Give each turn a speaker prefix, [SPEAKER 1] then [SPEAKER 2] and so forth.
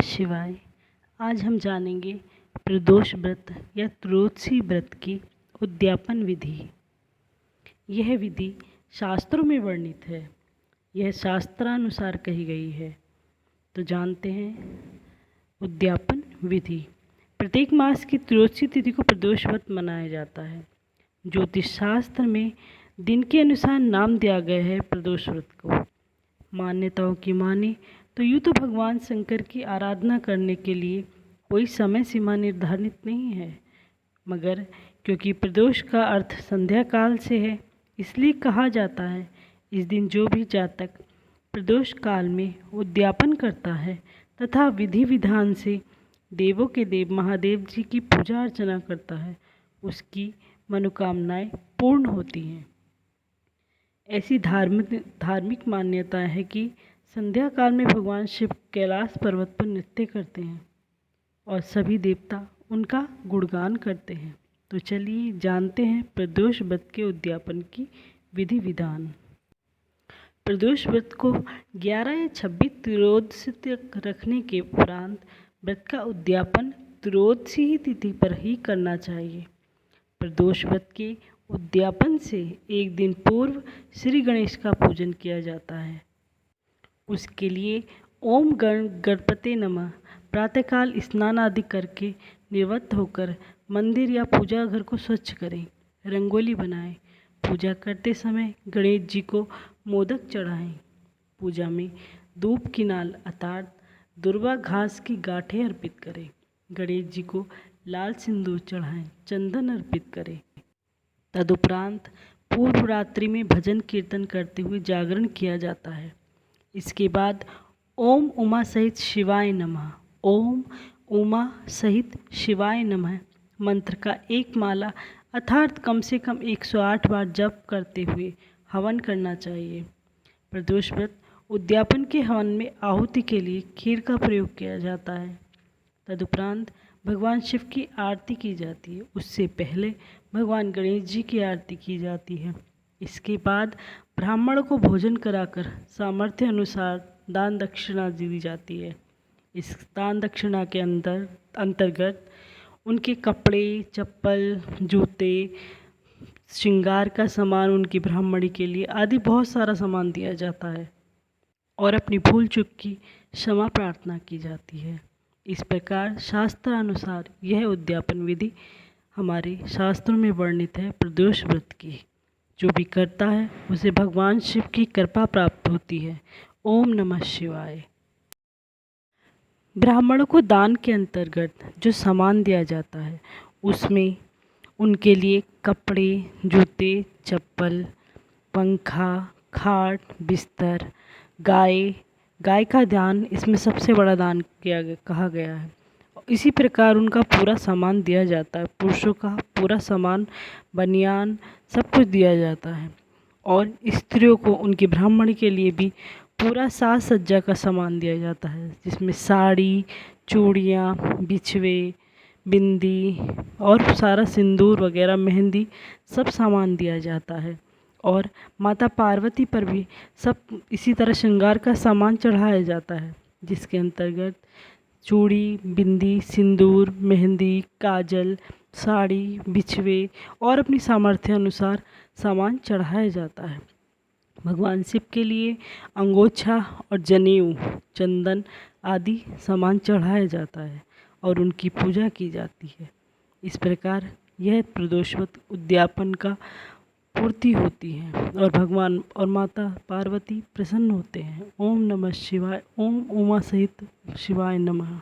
[SPEAKER 1] शिवाय। आज हम जानेंगे प्रदोष व्रत या त्रयोदशी व्रत की उद्यापन विधि। यह विधि शास्त्रों में वर्णित है। यह शास्त्रानुसार कही गई है। तो जानते हैं उद्यापन विधि। प्रत्येक मास की त्रयोदशी तिथि को प्रदोष व्रत मनाया जाता है। ज्योतिष शास्त्र में दिन के अनुसार नाम दिया गया है प्रदोष व्रत को। मान्यताओं की माने तो यूँ तो भगवान शंकर की आराधना करने के लिए कोई समय सीमा निर्धारित नहीं है, मगर क्योंकि प्रदोष का अर्थ संध्या काल से है, इसलिए कहा जाता है इस दिन जो भी जातक प्रदोष काल में उद्यापन करता है तथा विधि विधान से देवों के देव महादेव जी की पूजा अर्चना करता है, उसकी मनोकामनाएं पूर्ण होती हैं। ऐसी धार्मिक मान्यता है कि संध्या काल में भगवान शिव कैलाश पर्वत पर नृत्य करते हैं और सभी देवता उनका गुणगान करते हैं। तो चलिए जानते हैं प्रदोष व्रत के उद्यापन की विधि विधान। प्रदोष व्रत को 11 या 26 त्रयोदशी तक रखने के उपरांत व्रत का उद्यापन त्रयोदशी तिथि पर ही करना चाहिए। प्रदोष व्रत के उद्यापन से एक दिन पूर्व श्री गणेश का पूजन किया जाता है। उसके लिए ओम गणपते नमः प्रातःकाल स्नान आदि करके निवृत्त होकर मंदिर या पूजा घर को स्वच्छ करें, रंगोली बनाएं। पूजा करते समय गणेश जी को मोदक चढ़ाएं। पूजा में धूप की नाल अर्थात दुर्वा घास की गांठें अर्पित करें। गणेश जी को लाल सिंदूर चढ़ाएं, चंदन अर्पित करें। तदुपरांत पूर्व रात्रि में भजन कीर्तन करते हुए जागरण किया जाता है। इसके बाद ओम उमा सहित शिवाय नमः, ओम उमा सहित शिवाय नमः मंत्र का एक माला अर्थात कम से कम 108 बार जप करते हुए हवन करना चाहिए। प्रदोष व्रत उद्यापन के हवन में आहुति के लिए खीर का प्रयोग किया जाता है। तदुपरांत भगवान शिव की आरती की जाती है। उससे पहले भगवान गणेश जी की आरती की जाती है। इसके बाद ब्राह्मण को भोजन कराकर सामर्थ्य अनुसार दान दक्षिणा दी जाती है। इस दान दक्षिणा के अंतर्गत उनके कपड़े, चप्पल, जूते, श्रृंगार का सामान उनकी ब्राह्मणी के लिए आदि बहुत सारा सामान दिया जाता है और अपनी भूल चूक की क्षमा प्रार्थना की जाती है। इस प्रकार शास्त्रानुसार यह उद्यापन विधि हमारे शास्त्रों में वर्णित है प्रदोष व्रत की। जो भी करता है उसे भगवान शिव की कृपा प्राप्त होती है। ओम नमः शिवाय। ब्राह्मणों को दान के अंतर्गत जो सामान दिया जाता है उसमें उनके लिए कपड़े, जूते, चप्पल, पंखा, खाट, बिस्तर, गाय का दान इसमें सबसे बड़ा दान कहा गया है। इसी प्रकार उनका पूरा सामान दिया जाता है। पुरुषों का पूरा सामान, बनियान, सब कुछ दिया जाता है और स्त्रियों को उनकी ब्राह्मणी के लिए भी पूरा साज सज्जा का सामान दिया जाता है, जिसमें साड़ी, चूड़ियाँ, बिछवे, बिंदी और सारा सिंदूर वगैरह, मेहंदी, सब सामान दिया जाता है। और माता पार्वती पर भी सब इसी तरह श्रृंगार का सामान चढ़ाया जाता है, जिसके अंतर्गत चूड़ी, बिंदी, सिंदूर, मेहंदी, काजल, साड़ी, बिछवे और अपनी सामर्थ्य अनुसार सामान चढ़ाया जाता है। भगवान शिव के लिए अंगोछा और जनेऊ, चंदन आदि सामान चढ़ाया जाता है और उनकी पूजा की जाती है। इस प्रकार यह प्रदोष व्रत उद्यापन का पूर्ति होती है और भगवान और माता पार्वती प्रसन्न होते हैं। ओम नमः शिवाय। ओम उमा सहित शिवाय नमः।